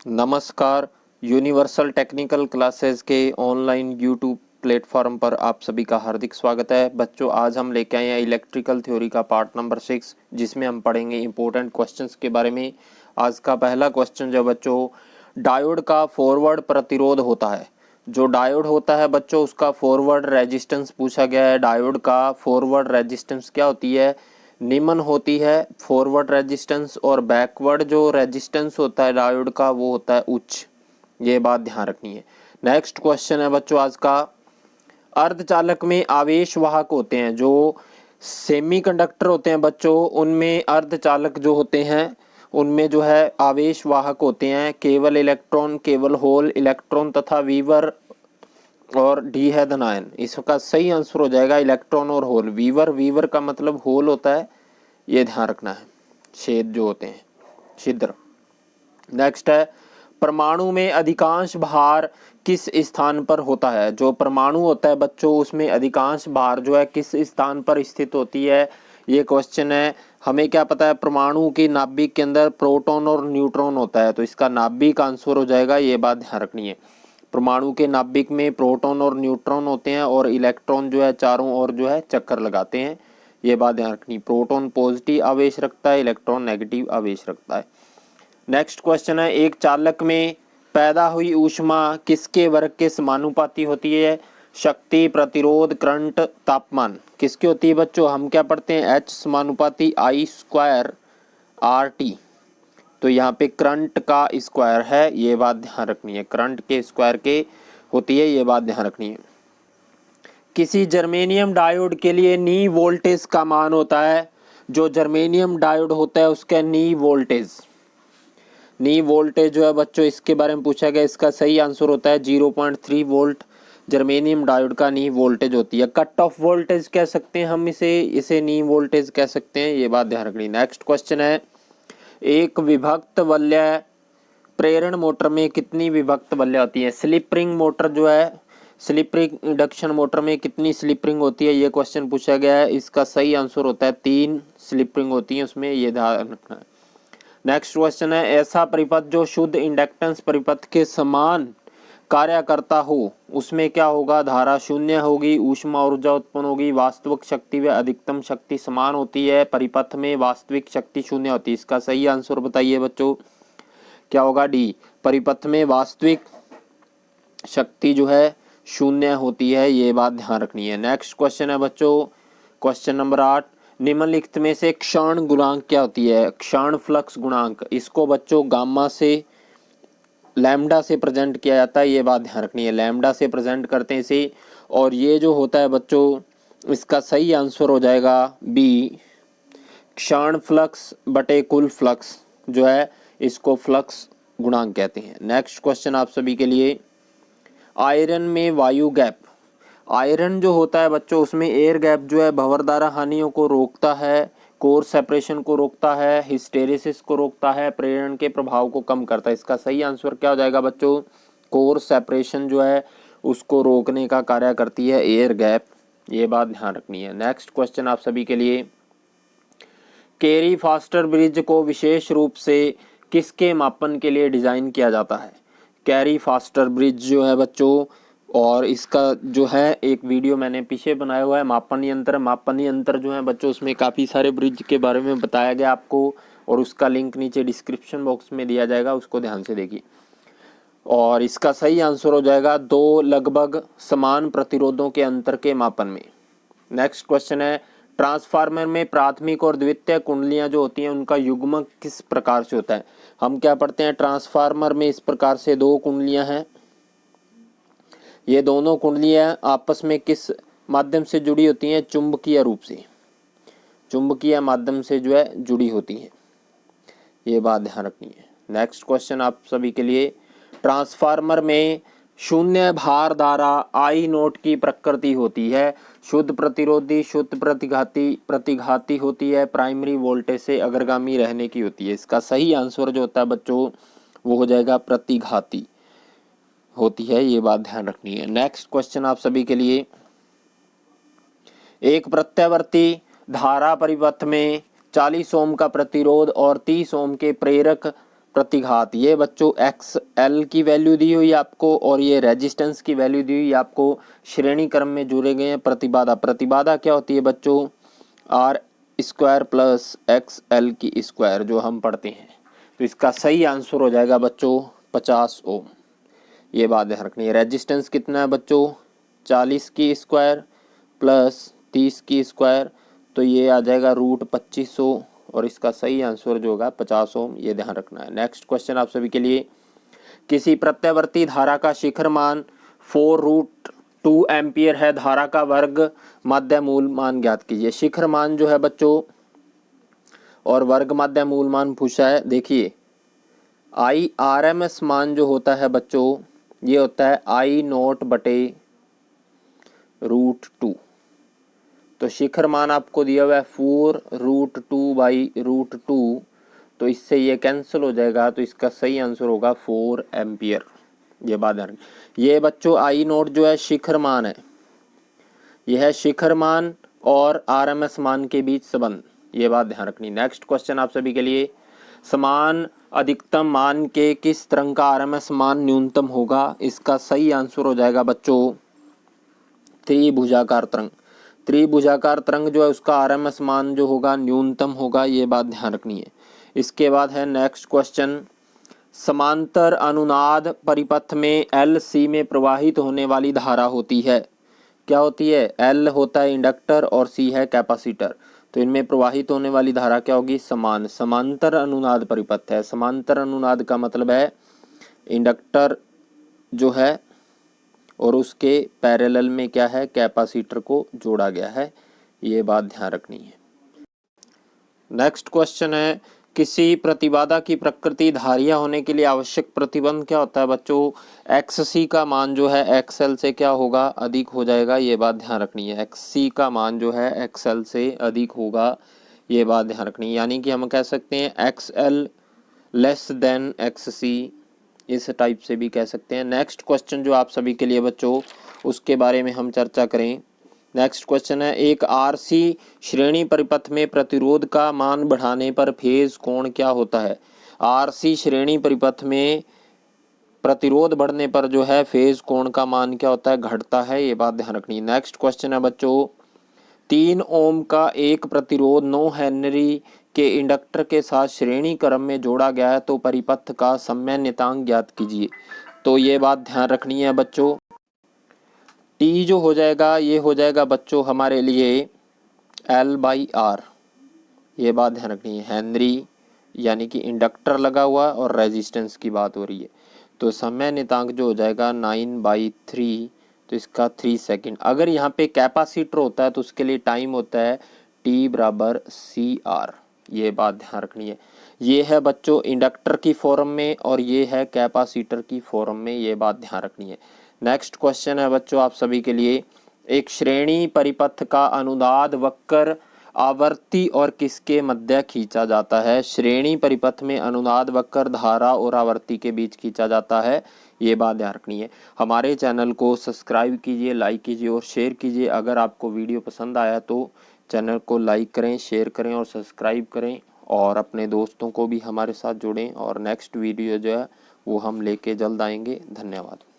नमस्कार। Universal technical classes के online YouTube platform पर आप सभी का हार्दिक स्वागत है। बच्चों, आज हम लेके आए हैं इलेक्ट्रिकल थ्योरी का पार्ट नंबर 6, जिसमें हम पढ़ेंगे इंपॉर्टेंट क्वेश्चंस के बारे में। आज का पहला क्वेश्चन जो बच्चों, डायोड का फॉरवर्ड प्रतिरोध होता है। जो डायोड होता है बच्चों, उसका फॉरवर्ड रेजिस्टेंस पूछा गया है। डायोड का फॉरवर्ड रेजिस्टेंस क्या होती है? निम्न होती है फॉरवर्ड रेजिस्टेंस, और बैकवर्ड जो रेजिस्टेंस होता है डायोड का वो होता है उच्च। ये बात ध्यान रखनी है। नेक्स्ट क्वेश्चन है बच्चों आज का, अर्धचालक में आवेश वाहक होते हैं। जो सेमीकंडक्टर होते हैं बच्चों, उनमें अर्धचालक जो होते हैं उनमें जो है आवेश वाहक होते हैं केवल इलेक्ट्रॉन, केवल होल इलेक्ट्रॉन तथा वीवर और डी है धनायन। इसका सही आंसर हो जाएगा इलेक्ट्रॉन और होल। वीवर, वीवर का मतलब होल होता है, ये ध्यान रखना है। छेद जो होते हैं, छिद्र। नेक्स्ट है, परमाणु में अधिकांश भार किस स्थान पर होता है? जो परमाणु होता है बच्चों, उसमें अधिकांश भार जो है किस स्थान पर स्थित होती है? ये क्वेश्चन है। हमें क्या पता है, परमाणु की नाभिक के अंदर प्रोटॉन और न्यूट्रॉन होता है, तो इसका नाभिक आंसर हो जाएगा। ये बात ध्यान रखनी है। परमाणु के नाभिक में प्रोटॉन और न्यूट्रॉन होते हैं और इलेक्ट्रॉन जो है चारों ओर जो है चक्कर लगाते हैं। ये बात ध्यान रखनी। प्रोटॉन पॉजिटिव आवेश रखता है, इलेक्ट्रॉन नेगेटिव आवेश रखता है। नेक्स्ट क्वेश्चन है, एक चालक में पैदा हुई ऊष्मा किसके वर्ग के समानुपाती होती है? शक्ति, प्रतिरोध, करंट, तापमान। किसकी होती है बच्चों? हम क्या पढ़ते हैं, H समानुपाती I स्क्वायर RT। तो यहाँ पे करंट का स्क्वायर है, ये बात ध्यान रखनी है। करंट के स्क्वायर के होती है, ये बात ध्यान रखनी है। किसी जर्मेनियम डायोड के लिए नी वोल्टेज का मान होता है। जो जर्मेनियम डायोड होता है उसका नी वोल्टेज जो है बच्चों, इसके बारे में पूछा गया। इसका सही आंसर होता है 0.3 वोल्ट। जर्मेनियम डायोड का नी वोल्टेज होती है। कट ऑफ वोल्टेज कह सकते हैं हम इसे नी वोल्टेज कह सकते हैं। ये बात ध्यान रखनी। नेक्स्ट क्वेश्चन है, एक विभक्त वलय प्रेरण मोटर में कितनी विभक्त वलय होती है? स्लिप रिंग मोटर जो है, स्लिप रिंग इंडक्शन मोटर में कितनी स्लिप रिंग होती है? ये क्वेश्चन पूछा गया है। इसका सही आंसर होता है 3 स्लिप रिंग होती है उसमें, ये ध्यान रखना है। नेक्स्ट क्वेश्चन है, ऐसा परिपथ जो शुद्ध इंडक्टेंस परिपथ के समान कार्य करता हो उसमें क्या होगा? धारा शून्य होगी, ऊष्मा ऊर्जा उत्पन्न होगी, वास्तविक शक्ति व अधिकतम शक्ति समान होती है। परिपथ में वास्तविक शक्ति शून्य होती है। इसका सही आंसर बताइए बच्चों, क्या होगा? डी। परिपथ में वास्तविक शक्ति जो है शून्य होती है, ये बात ध्यान रखनी है। नेक्स्ट क्वेश्चन है बच्चों, क्वेश्चन नंबर 8, निम्नलिखित में से क्षण गुणांक क्या होती है? क्षण फ्लक्स गुणांक। इसको बच्चों गामा से लैम्डा से प्रेजेंट किया जाता है, ये बात ध्यान रखनी है। लैम्डा से प्रेजेंट करते हैं इसे। और ये जो होता है बच्चों, इसका सही आंसर हो जाएगा बी। क्षण फ्लक्स बटे कुल फ्लक्स जो है, इसको फ्लक्स गुणांक कहते हैं। नेक्स्ट क्वेश्चन आप सभी के लिए, आयरन में वायु गैप। आयरन जो होता है बच्चों, उसमें एयर गैप जो है भंवरधारा हानियों को रोकता है, कोर सेपरेशन को रोकता है, हिस्टेरिसिस को रोकता है, प्रेरण के प्रभाव को कम करता है। इसका सही आंसर क्या हो जाएगा बच्चों? कोर सेपरेशन जो है उसको रोकने का कार्य करती है एयर गैप। ये बात ध्यान रखनी है। नेक्स्ट क्वेश्चन आप सभी के लिए, कैरी फास्टर ब्रिज को विशेष रूप से किसके मापन के लिए डिजाइन किया जाता है? कैरी फास्टर ब्रिज जो है बच्चों, और इसका जो है एक वीडियो मैंने पीछे बनाया हुआ है, मापन यंत्र। मापन यंत्र जो है बच्चों, उसमें काफ़ी सारे ब्रिज के बारे में बताया गया आपको, और उसका लिंक नीचे डिस्क्रिप्शन बॉक्स में दिया जाएगा, उसको ध्यान से देखिए। और इसका सही आंसर हो जाएगा 2 लगभग समान प्रतिरोधों के अंतर के मापन में। नेक्स्ट क्वेश्चन है, ट्रांसफार्मर में प्राथमिक और द्वितीय कुंडलियां जो होती हैं उनका युग्मक किस प्रकार से होता है? हम क्या पढ़ते हैं, ट्रांसफार्मर में इस प्रकार से 2 कुंडलियां हैं। ये दोनों कुंडलियां आपस में किस माध्यम से जुड़ी होती हैं? चुंबकीय रूप से, चुंबकीय माध्यम से जो है जुड़ी होती हैं। ये बात ध्यान रखनी है। नेक्स्ट क्वेश्चन आप सभी के लिए, ट्रांसफार्मर में शून्य भार धारा आई नोट की प्रकृति होती है। शुद्ध प्रतिरोधी, शुद्ध प्रतिघाती होती है, प्राइमरी वोल्टेज से अग्रगामी रहने की होती है। इसका सही आंसर जो होता है बच्चों, वो हो जाएगा प्रतिघाती होती है। ये बात ध्यान रखनी है। नेक्स्ट क्वेश्चन आप सभी के लिए, एक प्रत्यावर्ती धारा परिपथ में 40 ओम का प्रतिरोध और 30 ओम के प्रेरक प्रतिघात। ये बच्चों एक्स एल की वैल्यू दी हुई आपको और ये रेजिस्टेंस की वैल्यू दी हुई आपको। श्रेणी क्रम में जुड़े गए हैं। प्रतिबाधा, प्रतिबाधा क्या होती है बच्चों? R square plus X L की स्क्वायर, जो हम पढ़ते हैं। तो इसका सही आंसर हो जाएगा बच्चों 50 ओम। ये बात ध्यान रखनी है। रेजिस्टेंस कितना है बच्चों? 40 की स्क्वायर प्लस 30 की स्क्वायर, तो ये आ जाएगा रूट 2500 और इसका सही आंसर जो होगा 50 ओम। ये ध्यान रखना है। नेक्स्ट क्वेश्चन आप सभी के लिए, किसी प्रत्यावर्ती धारा का शिखर मान 4√2 एम्पियर है। धारा का वर्ग माध्य मूल मान ज्ञात कीजिए। शिखर मान जो है बच्चों और वर्ग माध्य मूल मान पूछा है। देखिए IRMS मान जो होता है बच्चों, ये होता है I0/√2। तो शिखर मान आपको दिया हुआ है 4√2/√2, तो इससे ये कैंसिल हो जाएगा। तो इसका सही आंसर होगा 4 एम्पियर। ये बात ध्यान, ये बच्चों I0 जो है शिखर मान है, यह है शिखर मान और RMS मान के बीच संबंध। ये बात ध्यान रखनी। नेक्स्ट क्वेश्चन आप सभी के लिए, समान अधिकतम मान के किस तरंग का RMS मान न्यूनतम होगा? इसका सही आंसर हो जाएगा बच्चों त्रिभुजाकार तरंग। त्रिभुजाकार तरंग जो है उसका RMS मान जो होगा न्यूनतम होगा। ये बात ध्यान रखनी है। इसके बाद है नेक्स्ट क्वेश्चन, समांतर अनुनाद परिपथ में LC में प्रवाहित होने वाली धारा होती है। क्या होती है? L होता है इंडक्टर और C है कैपेसिटर। तो इनमें प्रवाहित होने वाली धारा क्या होगी? समान। समांतर अनुनाद परिपथ है। समांतर अनुनाद का मतलब है इंडक्टर जो है और उसके पैरेलल में क्या है? कैपेसिटर को जोड़ा गया है। ये बात ध्यान रखनी है। नेक्स्ट क्वेश्चन है, किसी प्रतिबाधा की प्रकृति धारिय होने के लिए आवश्यक प्रतिबंध क्या होता है बच्चों? XC का मान जो है XL से क्या होगा? अधिक हो जाएगा। ये बात ध्यान रखनी है। XC का मान जो है XL से अधिक होगा। ये बात ध्यान रखनी है। यानी कि हम कह सकते हैं XL लेस देन XC, इस टाइप से भी कह सकते हैं। नेक्स्ट क्वेश्चन जो आप सभी के लिए बच्चों, उसके बारे में हम चर्चा करें। नेक्स्ट क्वेश्चन है, एक RC श्रेणी परिपथ में प्रतिरोध का मान बढ़ाने पर फेज कोण क्या होता है? RC श्रेणी परिपथ में प्रतिरोध बढ़ने पर जो है फेज कोण का मान क्या होता है? घटता है। ये बात ध्यान रखनी है। नेक्स्ट क्वेश्चन है बच्चों, 3 ओम का एक प्रतिरोध 9 हेनरी के इंडक्टर के साथ श्रेणी क्रम में जोड़ा गया है, तो परिपथ का समन्वितांक ज्ञात कीजिए। तो ये बात ध्यान रखनी है बच्चों, T जो हो जाएगा ये हो जाएगा बच्चों हमारे लिए L/R। ये बात ध्यान रखनी है। हेनरी यानी कि इंडक्टर लगा हुआ और रेजिस्टेंस की बात हो रही है। तो समन्वितांक जो हो जाएगा 9/3, तो इसका 3 सेकेंड। अगर यहाँ पे कैपेसिटर होता है तो उसके लिए टाइम होता है T/CR। ये बात ध्यान रखनी है। ये है बच्चों इंडक्टर की फॉर्म में और ये है कैपेसिटर की फॉर्म में। ये बात ध्यान रखनी है। नेक्स्ट क्वेश्चन है बच्चों आप सभी के लिए, एक श्रेणी परिपथ का अनुनाद वक्र आवर्ती और किसके मध्य खींचा जाता है? श्रेणी परिपथ में अनुनाद वक्र धारा और आवर्ती के बीच खींचा जाता है। ये बात ध्यान रखनी है। हमारे चैनल को सब्सक्राइब कीजिए, लाइक कीजिए और शेयर कीजिए। अगर आपको वीडियो पसंद आया तो चैनल को लाइक करें, शेयर करें और सब्सक्राइब करें और अपने दोस्तों को भी हमारे साथ जोड़ें। और नेक्स्ट वीडियो जो है वो हम लेके जल्द आएंगे। धन्यवाद।